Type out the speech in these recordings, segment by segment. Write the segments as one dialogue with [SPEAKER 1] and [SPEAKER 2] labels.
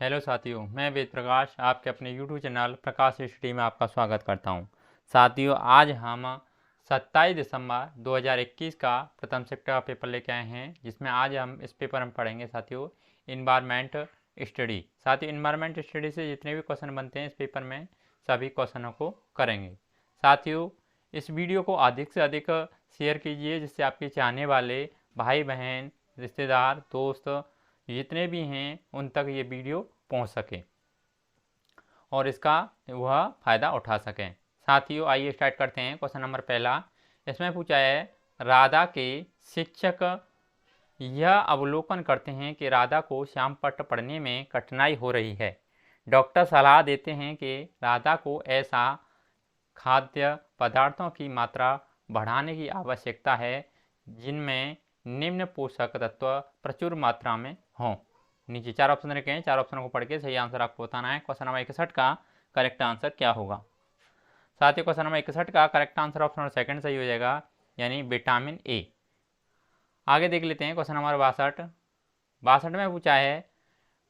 [SPEAKER 1] Hello साथियों, मैं वेद प्रकाश आपके अपने यूट्यूब चैनल प्रकाश स्टडी में आपका स्वागत करता हूं। साथियों, आज हम 27 दिसंबर 2021 का प्रथम शिफ्ट का पेपर लेके आए हैं, जिसमें आज हम इस पेपर में पढ़ेंगे साथियों इन्वायरमेंट स्टडी। साथियों, इन्वायरमेंट स्टडी से जितने भी क्वेश्चन बनते हैं इस पेपर में सभी क्वेश्चनों को करेंगे। साथियों, इस वीडियो को अधिक से अधिक शेयर कीजिए, जिससे आपके चाहने वाले भाई बहन, रिश्तेदार, दोस्त जितने भी हैं उन तक ये वीडियो पहुंच सके और इसका वह फ़ायदा उठा सकें। साथियों, आइए स्टार्ट करते हैं। क्वेश्चन नंबर पहला इसमें पूछा है, राधा के शिक्षक यह अवलोकन करते हैं कि राधा को श्यामपट्ट पढ़ने में कठिनाई हो रही है। डॉक्टर सलाह देते हैं कि राधा को ऐसा खाद्य पदार्थों की मात्रा बढ़ाने की आवश्यकता है जिनमें निम्न पोषक तत्व प्रचुर मात्रा में हों। नीचे चार ऑप्शन रखे हैं, चार ऑप्शनों को पढ़ के सही आंसर आपको बताना है। क्वेश्चन नंबर 61 का करेक्ट आंसर क्या होगा? साथ ही क्वेश्चन नंबर 61 का करेक्ट आंसर ऑप्शन सेकंड सही हो जाएगा, यानी विटामिन ए। आगे देख लेते हैं क्वेश्चन नंबर 62 में पूछा है,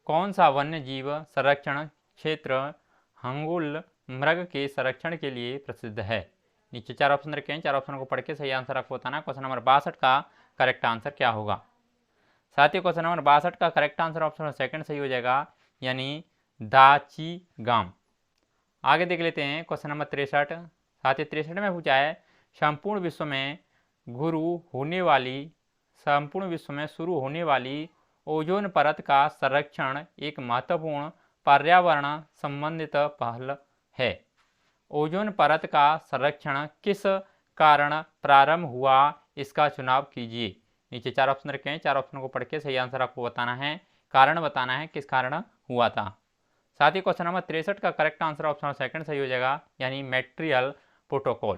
[SPEAKER 1] कौन सा वन्य जीव संरक्षण क्षेत्र हंगुल मृग के संरक्षण के लिए प्रसिद्ध है? नीचे चार ऑप्शन रखे हैं, चार ऑप्शन को पढ़ के सही आंसर आपको बताना है। क्वेश्चन नंबर 62 का करेक्ट आंसर क्या होगा? साथियों, क्वेश्चन नंबर 62 का करेक्ट आंसर ऑप्शन सेकंड सही हो जाएगा, यानी दाची गाम। आगे देख लेते हैं क्वेश्चन नंबर 63। साथियों, 63 में पूछा है, संपूर्ण विश्व में शुरू होने वाली ओजोन परत का संरक्षण एक महत्वपूर्ण पर्यावरण संबंधित पहल है। ओजोन परत का संरक्षण किस कारण प्रारंभ हुआ, इसका चुनाव कीजिए। नीचे चार ऑप्शन रखे हैं, चार ऑप्शन को पढ़ के सही आंसर आपको बताना है, कारण बताना है किस कारण हुआ था। साथ ही क्वेश्चन नंबर 63 का करेक्ट आंसर ऑप्शन सेकंड सही हो जाएगा, यानी मॉन्ट्रियल प्रोटोकॉल।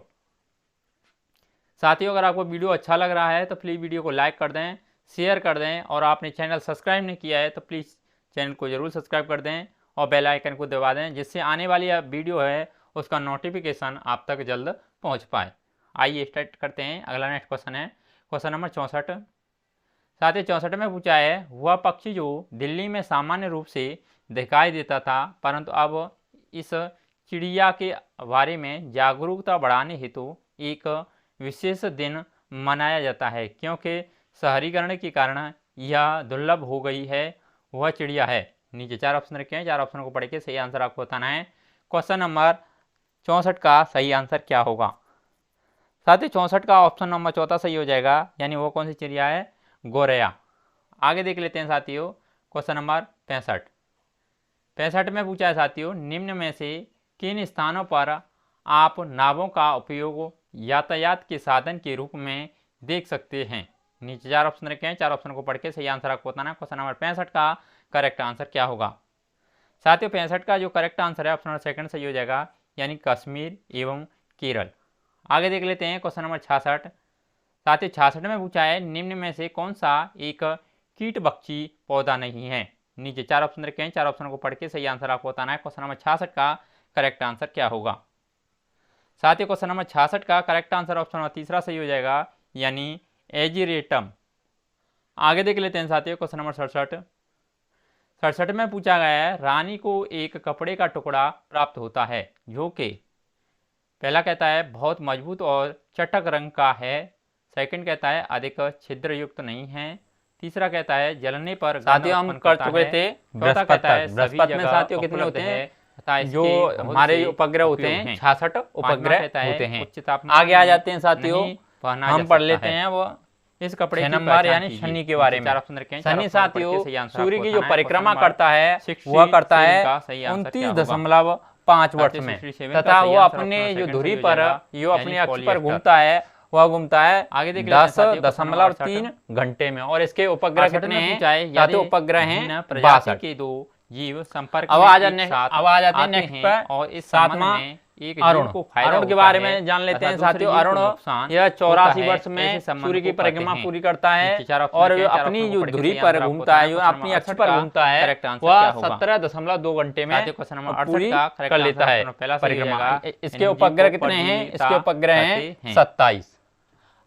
[SPEAKER 1] साथियों, अगर आपको वीडियो अच्छा लग रहा है तो प्लीज़ वीडियो को लाइक कर दें, शेयर कर दें, और आपने चैनल सब्सक्राइब नहीं किया है तो प्लीज़ चैनल को ज़रूर सब्सक्राइब कर दें और बेल आइकन को दबा दें, जिससे आने वाली वीडियो है उसका नोटिफिकेशन आप तक जल्द पहुंच पाए। आइए स्टार्ट करते हैं। अगला नेक्स्ट क्वेश्चन है क्वेश्चन नंबर 64। साथ ही 64 में पूछा है, वह पक्षी जो दिल्ली में सामान्य रूप से दिखाई देता था, परंतु अब इस चिड़िया के बारे में जागरूकता बढ़ाने हेतु एक विशेष दिन मनाया जाता है, क्योंकि शहरीकरण के कारण यह दुर्लभ हो गई है, वह चिड़िया है। नीचे चार ऑप्शन रखे हैं, चार ऑप्शन को पढ़ के सही आंसर आपको बताना है। क्वेश्चन नंबर 64 का सही आंसर क्या होगा? साथ ही 64 का ऑप्शन नंबर चौथा सही हो जाएगा, यानी वो कौन सी चिड़िया है? गोरैया। आगे देख लेते हैं साथियों क्वेश्चन नंबर 65 में पूछा है साथियों, निम्न में से किन स्थानों पर आप नावों का उपयोग यातायात के साधन के रूप में देख सकते हैं? नीचे चार ऑप्शन रखे हैं, चार ऑप्शन को पढ़ के सही आंसर आपको बताना है। क्वेश्चन नंबर 65 का करेक्ट आंसर क्या होगा? साथियों, 65 का जो करेक्ट आंसर है ऑप्शन सेकंड सही हो जाएगा, यानी कश्मीर एवं केरल। आगे देख लेते हैं क्वेश्चन नंबर 66। साथ ही 66 में पूछा है, निम्न में से कौन सा एक कीटभक्षी पौधा नहीं है? नीचे चार ऑप्शन रखे हैं, चार ऑप्शन को पढ़ के सही आंसर आपको बताना है। क्वेश्चन नंबर 66 का करेक्ट आंसर क्या होगा? साथ ही क्वेश्चन नंबर 66 का करेक्ट आंसर ऑप्शन नंबर तीसरा सही हो जाएगा, यानी एजिरेटम। आगे देख लेते हैं साथियों क्वेश्चन नंबर 67 में पूछा गया है, रानी को एक कपड़े का टुकड़ा प्राप्त होता है जो कि पहला कहता है बहुत मजबूत और चटक रंग का है, सेकंड कहता है अधिक छिद्र युक्त नहीं है, तीसरा कहता है जलने पर
[SPEAKER 2] साथियों हम कर चुके थे बृहस्पति में साथियों कितने होते हैं? जो हमारे उपग्रह होते हैं 66 उपग्रह होते हैं। आगे आ जाते हैं साथियों, हम पढ़ लेते हैं वो
[SPEAKER 1] इस कपड़े
[SPEAKER 2] नंबर यानी शनि के बारे में। शनि साथियों सूर्य की जो परिक्रमा करता है वह करता है 29.5 वर्ष में, तथा वो अपने जो धुरी पर जो अपने अक्ष पर घूमता है वह घूमता है आगे 10.3 घंटे में। और इसके उपग्रह कितने हैं? उपग्रह हैं 62
[SPEAKER 1] के दो जीव संपर्क
[SPEAKER 2] अब आ जाते हैं नेक्स्ट पर, और इस सातवां अरुण के बारे में जान लेते हैं साथियों। अरुण यह 84 वर्ष में सूर्य की परिक्रमा पूरी करता है और अपनी जो धुरी पर घूमता है, जो अपनी अक्ष पर घूमता है, वह 17.2 घंटे में पूरी कर लेता है परिक्रमा। इसके उपग्रह कितने हैं? इसके उपग्रह हैं 27।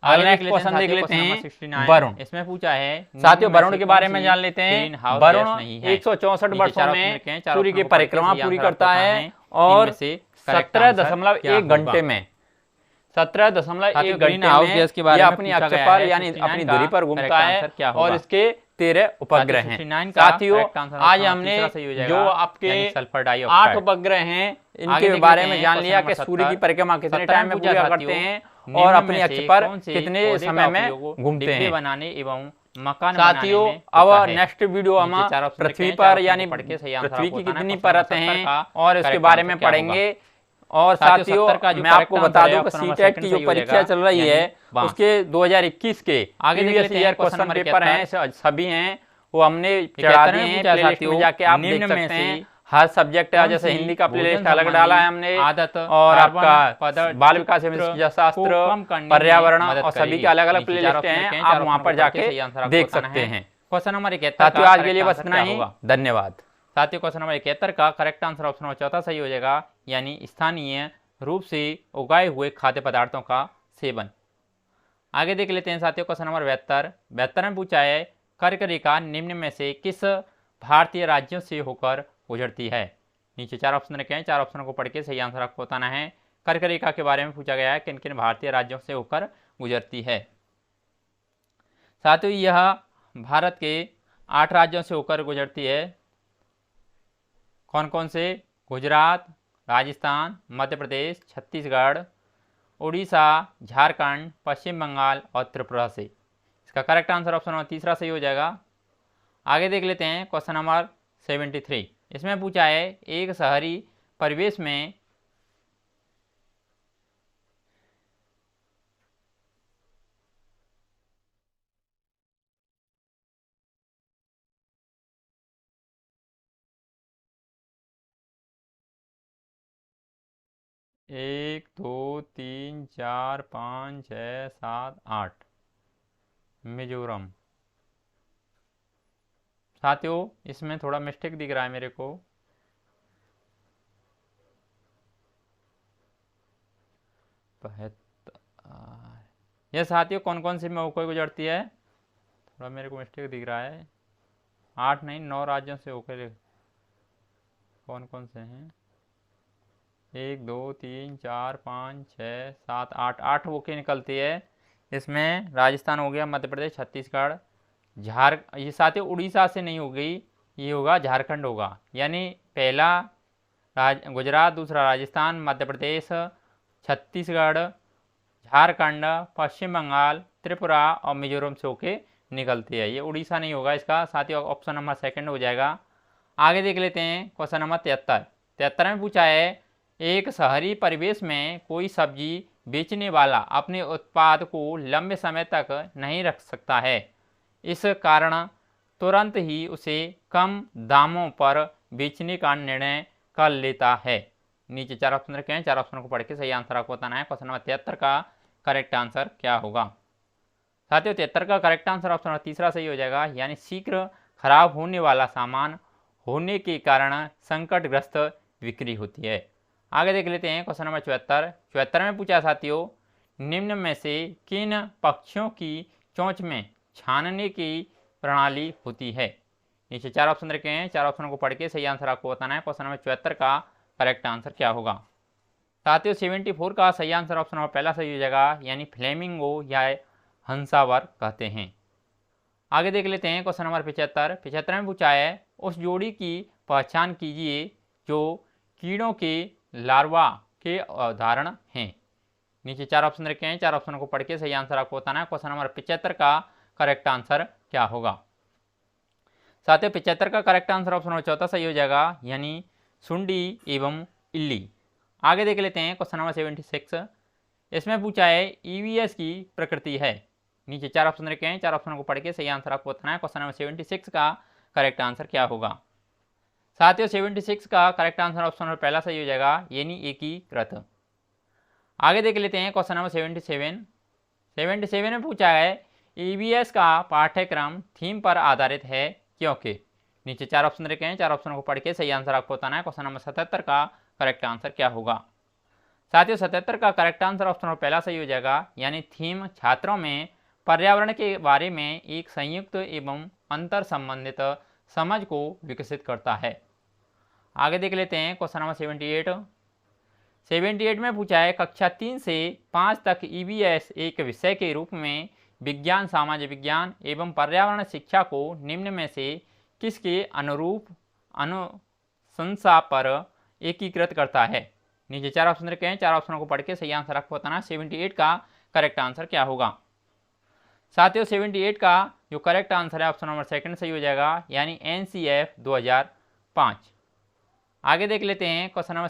[SPEAKER 2] अगला नेक्स्ट क्वेश्चन देख लेते हैं वरुण।
[SPEAKER 1] इसमें पूछा है
[SPEAKER 2] साथियों वरुण के बारे में जान लेते हैं। वरुण 164 वर्षों में सूर्य की परिक्रमा पूरी करता है और 17.1 घंटे में 17.1 घंटे में यह अपनी अक्ष पर यानी अपनी धुरी पर घूमता है और इसके 13 उपग्रह हैं। साथियों आज हमने जो आपके 8 उपग्रह हैं इनके बारे में जान लिया कि सूर्य की परिक्रमा कितने टाइम में पूरा करते हैं और अपनी अक्ष पर कितने समय में घूमते हैं बनाने एवं मकान। साथियों अब नेक्स्ट वीडियो हम पृथ्वी पर यानी पृथ्वी की कितनी परतें हैं और इसके बारे में पढ़ेंगे। और साथियों मैं आपको बता दूं कि सीटेट की जो परीक्षा चल रही है उसके 2021 के आगे ईयर क्वेश्चन पेपर हैं सभी हैं वो हमने चढ़ा दिए हैं प्लेलिस्ट में जाके आप देख सकते हैं। हर सब्जेक्ट है जैसे हिंदी का प्लेलिस्ट अलग डाला है हमने आदत और आपका बाल विकास शास्त्र पर्यावरण और सभी के अलग अलग प्लेलिस्ट हैं आप वहां पर जाके देख सकते हैं।
[SPEAKER 1] क्वेश्चन नंबर 71
[SPEAKER 2] साथियों आज के लिए बस इतना ही, धन्यवाद।
[SPEAKER 1] साथियों क्वेश्चन नंबर 71 का करेक्ट आंसर ऑप्शन नंबर चौथा सही हो जाएगा यानी स्थानीय रूप से उगाए हुए खाद्य पदार्थों का सेवन। आगे देख लेते हैं साथियों क्वेश्चन नंबर 72 में पूछा है कर्क रेखा निम्न में से किस भारतीय राज्यों से होकर गुजरती है। नीचे 4 ऑप्शन रखे हैं, 4 ऑप्शनों को पढ़ के सही आंसर आपको बताना है। कर्क रेखा के बारे में पूछा गया है किन किन भारतीय राज्यों से होकर गुजरती है। साथियों यह भारत के 8 राज्यों से होकर गुजरती है। कौन कौन से? गुजरात, राजस्थान, मध्य प्रदेश, छत्तीसगढ़, उड़ीसा, झारखंड, पश्चिम बंगाल और त्रिपुरा से। इसका करेक्ट आंसर ऑप्शन नंबर तीसरा सही हो जाएगा। आगे देख लेते हैं क्वेश्चन नंबर 73। इसमें पूछा है एक शहरी परिवेश में एक, दो, तीन, चार, 5, 6, 7, 8 मिजोरम। साथियों इसमें थोड़ा मिस्टेक दिख रहा है मेरे को। यह साथियों कौन कौन सी में होकर गुजरती है? थोड़ा मेरे को मिस्टेक दिख रहा है। 8 नहीं 9 राज्यों से होकर। कौन कौन से हैं? 1, 2, 3, 4, 5, 6, 7, 8 वो के निकलती है। इसमें राजस्थान हो गया, मध्य प्रदेश, छत्तीसगढ़, ये साथियों उड़ीसा से नहीं हो गई, ये होगा झारखंड होगा। यानी पहला गुजरात, दूसरा राजस्थान, मध्य प्रदेश, छत्तीसगढ़, झारखंड, पश्चिम बंगाल, त्रिपुरा और मिजोरम से होके निकलती है। ये उड़ीसा नहीं होगा इसका। साथियों ऑप्शन नंबर सेकंड हो जाएगा। आगे देख लेते हैं क्वेश्चन नंबर 73 में पूछा है एक शहरी परिवेश में कोई सब्जी बेचने वाला अपने उत्पाद को लंबे समय तक नहीं रख सकता है। इस कारण तुरंत ही उसे कम दामों पर बेचने का निर्णय कर लेता है। नीचे 4 ऑप्शन रखे हैं, 4 ऑप्शन को पढ़ के सही आंसर आपको बताना है। क्वेश्चन नंबर 73 का करेक्ट आंसर क्या होगा? साथियों 73 का करेक्ट आंसर ऑप्शन नंबर तीसरा सही हो जाएगा। यानी शीघ्र खराब होने वाला सामान होने के कारण संकटग्रस्त बिक्री होती है। आगे देख लेते हैं क्वेश्चन नंबर 74 में पूछा साथियों निम्न में से किन पक्षियों की चोंच में छानने की प्रणाली होती है। नीचे 4 ऑप्शन रखे हैं, 4 ऑप्शनों को पढ़ के सही आंसर आपको बताना है। क्वेश्चन नंबर 74 का करेक्ट आंसर क्या होगा? साथियों 74 का सही आंसर ऑप्शन नंबर पहला सही हो जाएगा। यानी फ्लेमिंगो या हंसावर कहते हैं। आगे देख लेते हैं क्वेश्चन नंबर 75 में पूछा है उस जोड़ी की पहचान कीजिए जो कीड़ों के लार्वा के उदाहरण हैं। नीचे 4 ऑप्शन रखे हैं, 4 ऑप्शनों को पढ़ के सही आंसर आपको बताना है। क्वेश्चन नंबर 75 का करेक्ट आंसर क्या होगा? साथियों 75 का करेक्ट आंसर ऑप्शन नंबर चौथा सही हो जाएगा। यानी सुंडी एवं इल्ली। आगे देख लेते हैं क्वेश्चन नंबर 76। इसमें पूछा है ईवीएस की प्रकृति है। नीचे 4 ऑप्शन रखे हैं, 4 ऑप्शनों को पढ़ के सही आंसर आपको बताना है। क्वेश्चन नंबर 76 का करेक्ट आंसर क्या होगा? साथियों 76 का करेक्ट आंसर ऑप्शन नंबर पहला सही हो जाएगा। यानी एकीकृत। आगे देख लेते हैं क्वेश्चन नंबर 77 में पूछा है ईवीएस का पाठ्यक्रम थीम पर आधारित है क्योंकि। नीचे 4 ऑप्शन रखे हैं, 4 ऑप्शनों को पढ़ के सही आंसर आपको बताना है। क्वेश्चन नंबर 77 का करेक्ट आंसर क्या होगा? साथियों 77 का करेक्ट आंसर ऑप्शन नंबर पहला सही हो जाएगा, यानी थीम छात्रों में पर्यावरण के बारे में एक संयुक्त एवं अंतर संबंधित समझ को विकसित करता है। आगे देख लेते हैं क्वेश्चन नंबर 78 में पूछा है कक्षा 3 से 5 तक ईवीएस एक विषय के रूप में विज्ञान, सामाजिक विज्ञान एवं पर्यावरण शिक्षा को निम्न में से किसके अनुरूप अनुशंसा पर एकीकृत करता है। नीचे 4 ऑप्शन रखे हैं, 4 ऑप्शनों को पढ़ के सही आंसर आपको बताना। 78 का करेक्ट आंसर क्या होगा। साथियों 78 का जो करेक्ट आंसर है ऑप्शन नंबर सेकंड सही हो जाएगा, यानी NCF 2005। आगे देख लेते हैं क्वेश्चन नंबर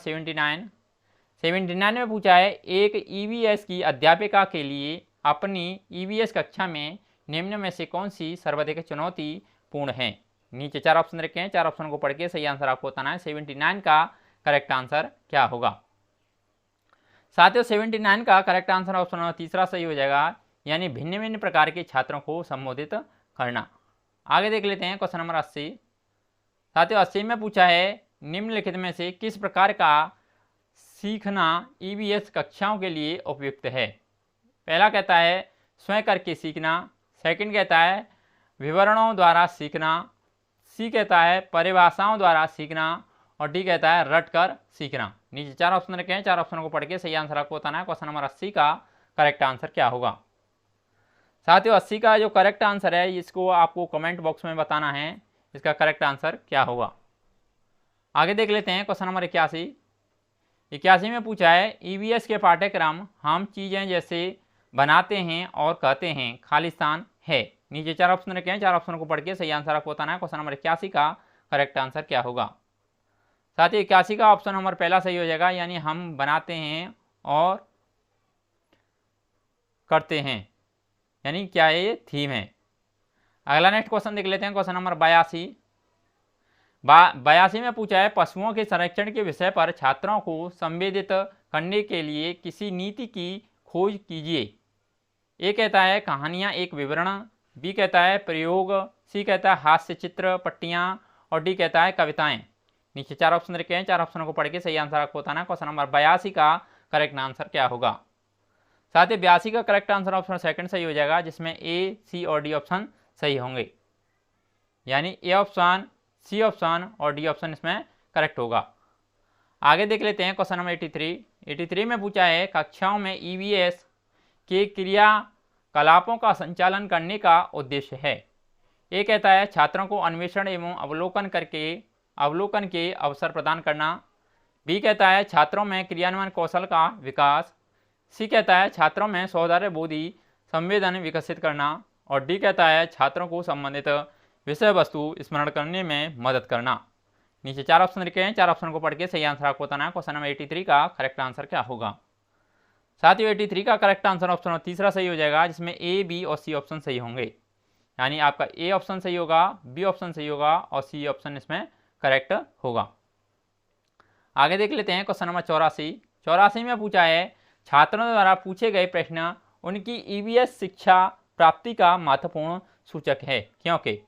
[SPEAKER 1] 79 में पूछा है एक ईवीएस की अध्यापिका के लिए अपनी ईवीएस कक्षा में निम्न में से कौन सी सर्वाधिक चुनौतीपूर्ण है। नीचे 4 ऑप्शन रखे हैं, 4 ऑप्शन को पढ़ के सही आंसर आपको बताना है। 79 का करेक्ट आंसर क्या होगा। साथियों 79 का करेक्ट आंसर ऑप्शन नंबर तीसरा सही हो जाएगा, यानी भिन्न भिन्न प्रकार के छात्रों को संबोधित करना। आगे देख लेते हैं क्वेश्चन नंबर 80। साथियों 80 में पूछा है निम्नलिखित में से किस प्रकार का सीखना ईवीएस कक्षाओं के लिए उपयुक्त है। पहला कहता है स्वयं करके सीखना, सेकंड कहता है विवरणों द्वारा सीखना, सी कहता है परिभाषाओं द्वारा सीखना और डी कहता है रट कर सीखना। नीचे 4 ऑप्शन रखे हैं, 4 ऑप्शनों को पढ़ के सही आंसर आपको बताना है। क्वेश्चन नंबर 80 का करेक्ट आंसर क्या होगा। साथियों 80 का जो करेक्ट आंसर है इसको आपको कमेंट बॉक्स में बताना है, इसका करेक्ट आंसर क्या होगा। आगे देख लेते हैं क्वेश्चन नंबर 81 में पूछा है ईवीएस के पाठ्यक्रम हम चीज़ें जैसे बनाते हैं और कहते हैं खालिस्तान है। नीचे 4 ऑप्शन रखे हैं, 4 ऑप्शनों को पढ़ के सही आंसर आपको बताना है। क्वेश्चन नंबर 81 का करेक्ट आंसर क्या होगा। साथ ही 81 का ऑप्शन नंबर पहला सही हो जाएगा, यानी हम बनाते हैं और करते हैं, यानी क्या ये थीम है। अगला नेक्स्ट क्वेश्चन देख लेते हैं क्वेश्चन नंबर 82 में पूछा है पशुओं के संरक्षण के विषय पर छात्रों को संवेदित करने के लिए किसी नीति की खोज कीजिए। ए कहता है कहानियाँ एक विवरण, बी कहता है प्रयोग, सी कहता है हास्य चित्र पट्टियाँ और डी कहता है कविताएं। नीचे 4 ऑप्शन रखे हैं, 4 ऑप्शनों को पढ़ के सही आंसर आपको बताना है। क्वेश्चन नंबर 82 का करेक्ट आंसर क्या होगा। साथ ही 82 का करेक्ट आंसर ऑप्शन सेकंड सही हो जाएगा, जिसमें ए, सी और डी ऑप्शन सही होंगे, यानी ए ऑप्शन, सी ऑप्शन और डी ऑप्शन इसमें करेक्ट होगा। आगे देख लेते हैं क्वेश्चन नंबर 83 में पूछा है कक्षाओं में ईवीएस के क्रियाकलापों का संचालन करने का उद्देश्य है। ये कहता है छात्रों को अन्वेषण एवं अवलोकन के अवसर प्रदान करना, बी कहता है छात्रों में क्रियान्वयन कौशल का विकास, सी कहता है छात्रों में सौहार्द बोधी संवेदन विकसित करना और डी कहता है छात्रों को संबंधित विषय वस्तु स्मरण करने में मदद करना। नीचे 4 ऑप्शन लिखे हैं, 4 ऑप्शन को पढ़ के सही आंसर आपको बताना है। क्वेश्चन नंबर 83 का करेक्ट आंसर क्या होगा। साथियों 83 का करेक्ट आंसर ऑप्शन तीसरा सही हो जाएगा, जिसमें ए, बी और सी ऑप्शन सही होंगे, यानी आपका ए ऑप्शन सही होगा, बी ऑप्शन सही होगा और सी ऑप्शन इसमें करेक्ट होगा। आगे देख लेते हैं क्वेश्चन नंबर 84 में पूछा है छात्रों द्वारा पूछे गए प्रश्न उनकी ईवीएस शिक्षा प्राप्ति का महत्वपूर्ण सूचक है, क्योंकि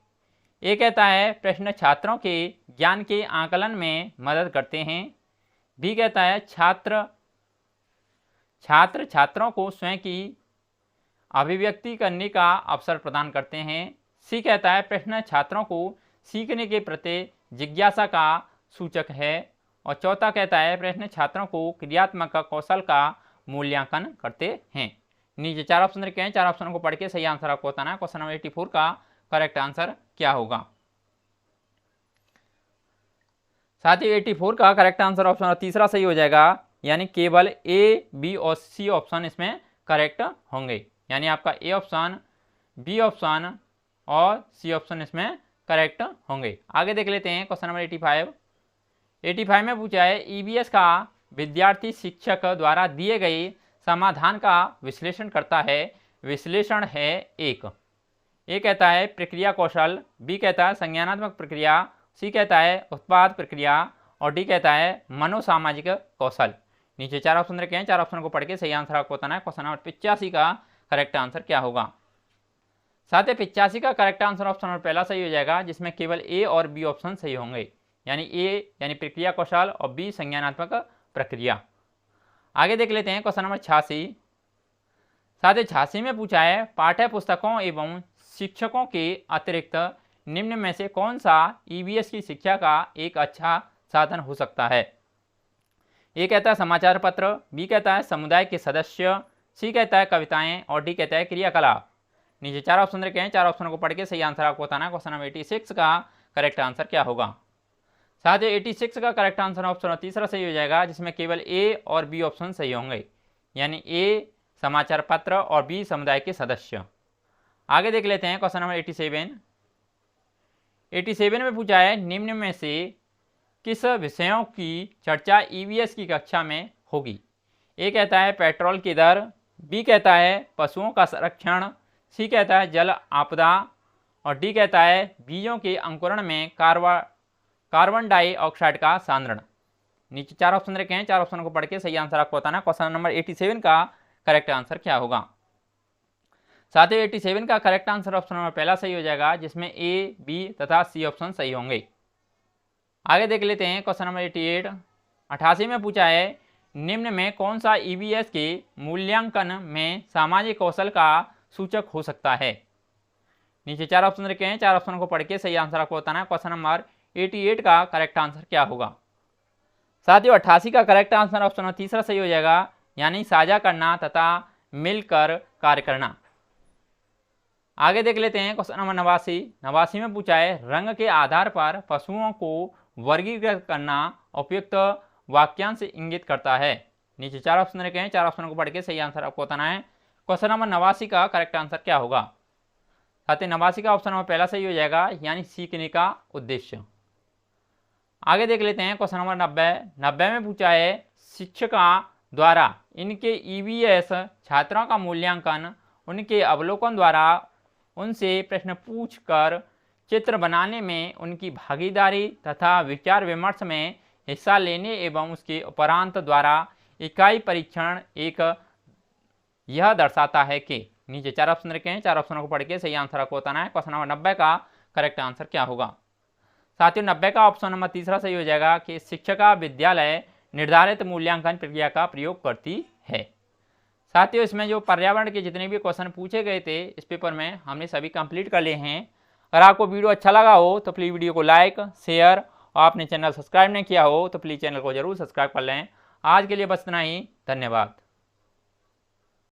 [SPEAKER 1] ये कहता है प्रश्न छात्रों के ज्ञान के आकलन में मदद करते हैं, बी कहता है छात्रों को स्वयं की अभिव्यक्ति करने का अवसर प्रदान करते हैं, सी कहता है प्रश्न छात्रों को सीखने के प्रति जिज्ञासा का सूचक है और चौथा कहता है प्रश्न छात्रों को क्रियात्मक कौशल का मूल्यांकन करते हैं। नीचे 4 ऑप्शन रखे हैं, 4 ऑप्शनों को पढ़ के सही आंसर आपको बताना है। क्वेश्चन नंबर 84 का करेक्ट आंसर क्या होगा। साथ ही 84 का करेक्ट आंसर ऑप्शन तीसरा सही हो जाएगा, यानी केवल ए, बी और सी ऑप्शन इसमें करेक्ट होंगे, यानी आपका ए ऑप्शन, बी ऑप्शन और सी ऑप्शन इसमें करेक्ट होंगे। आगे देख लेते हैं क्वेश्चन नंबर 85 में पूछा है ईवीएस का विद्यार्थी शिक्षक द्वारा दिए गए समाधान का विश्लेषण करता है। विश्लेषण है ए कहता है प्रक्रिया कौशल, बी कहता है संज्ञानात्मक प्रक्रिया, सी कहता है उत्पाद प्रक्रिया और डी कहता है मनोसामाजिक कौशल। नीचे 4 ऑप्शन रखे हैं, 4 ऑप्शन को पढ़ के सही आंसर आपको बताना है। क्वेश्चन नंबर 85 का करेक्ट आंसर क्या होगा। साथ ही 85 का करेक्ट आंसर ऑप्शन नंबर पहला सही हो जाएगा, जिसमें केवल ए और बी ऑप्शन सही होंगे, यानी ए यानी प्रक्रिया कौशल और बी संज्ञानात्मक प्रक्रिया। आगे देख लेते हैं क्वेश्चन नंबर 86। साथ ही 86 में पूछा है पाठ्य पुस्तकों एवं शिक्षकों के अतिरिक्त निम्न में से कौन सा ईवीएस की शिक्षा का एक अच्छा साधन हो सकता है। ए कहता है समाचार पत्र, बी कहता है समुदाय के सदस्य, सी कहता है कविताएं और डी कहता है क्रियाकलाप। नीचे 4 ऑप्शन रखे हैं, 4 ऑप्शनों को पढ़ के सही आंसर आपको बताना है। क्वेश्चन नंबर 86 का करेक्ट आंसर क्या होगा। साथ ही 86 का करेक्ट आंसर ऑप्शन तीसरा सही हो जाएगा, जिसमें केवल ए और बी ऑप्शन सही होंगे, यानी ए समाचार पत्र और बी समुदाय के सदस्य। आगे देख लेते हैं क्वेश्चन नंबर 87 में पूछा है निम्न में से किस विषयों की चर्चा ईवीएस की कक्षा में होगी। ए कहता है पेट्रोल की दर, बी कहता है पशुओं का संरक्षण, सी कहता है जल आपदा और डी कहता है बीजों के अंकुरण में कार्बन डाइऑक्साइड का सांद्रण। नीचे 4 ऑप्शन रखे हैं, 4 ऑप्शन को पढ़ के सही आंसर आपको बताना। क्वेश्चन नंबर 87 का करेक्ट आंसर क्या होगा। साथ ही 87 का करेक्ट आंसर ऑप्शन नंबर पहला सही हो जाएगा, जिसमें ए, बी तथा सी ऑप्शन सही होंगे। आगे देख लेते हैं क्वेश्चन नंबर 88 में पूछा है निम्न में कौन सा ईवीएस के मूल्यांकन में सामाजिक कौशल का सूचक हो सकता है। नीचे 4 ऑप्शन रखे हैं, 4 ऑप्शन को पढ़ के सही आंसर आपको बताना है। क्वेश्चन नंबर 88 का करेक्ट आंसर क्या होगा। साथ ही 88 का करेक्ट आंसर ऑप्शन तीसरा सही हो जाएगा, यानी साझा करना तथा मिलकर कार्य करना। आगे देख लेते हैं क्वेश्चन नंबर 89 में पूछा है रंग के आधार पर पशुओं को वर्गीकृत करना उपयुक्त वाक्यांश इंगित करता है। नीचे 4 ऑप्शन रखे हैं, 4 ऑप्शन को पढ़ के सही आंसर आपको बताना है। क्वेश्चन नंबर 89 का करेक्ट आंसर क्या होगा। साथ ही 89 का ऑप्शन नंबर पहला सही हो जाएगा, यानी सीखने का उद्देश्य। आगे देख लेते हैं क्वेश्चन नंबर 90 में पूछा है शिक्षकों द्वारा इनके ईवीएस छात्रों का मूल्यांकन उनके अवलोकन द्वारा उनसे प्रश्न पूछकर चित्र बनाने में उनकी भागीदारी तथा विचार विमर्श में हिस्सा लेने एवं उसके उपरांत द्वारा इकाई परीक्षण एक यह दर्शाता है कि। नीचे 4 ऑप्शन रखे हैं, 4 ऑप्शनों को पढ़ के सही आंसर आपको बताना है। क्वेश्चन नंबर 90 का करेक्ट आंसर क्या होगा। साथियों 90 का ऑप्शन नंबर तीसरा सही हो जाएगा कि शिक्षिका विद्यालय निर्धारित मूल्यांकन प्रक्रिया का प्रयोग करती है। साथियों इसमें जो पर्यावरण के जितने भी क्वेश्चन पूछे गए थे इस पेपर में हमने सभी कंप्लीट कर लिए हैं। अगर आपको वीडियो अच्छा लगा हो तो प्लीज़ वीडियो को लाइक, शेयर और आपने चैनल सब्सक्राइब नहीं किया हो तो प्लीज़ चैनल को जरूर सब्सक्राइब कर लें। आज के लिए बस इतना ही, धन्यवाद।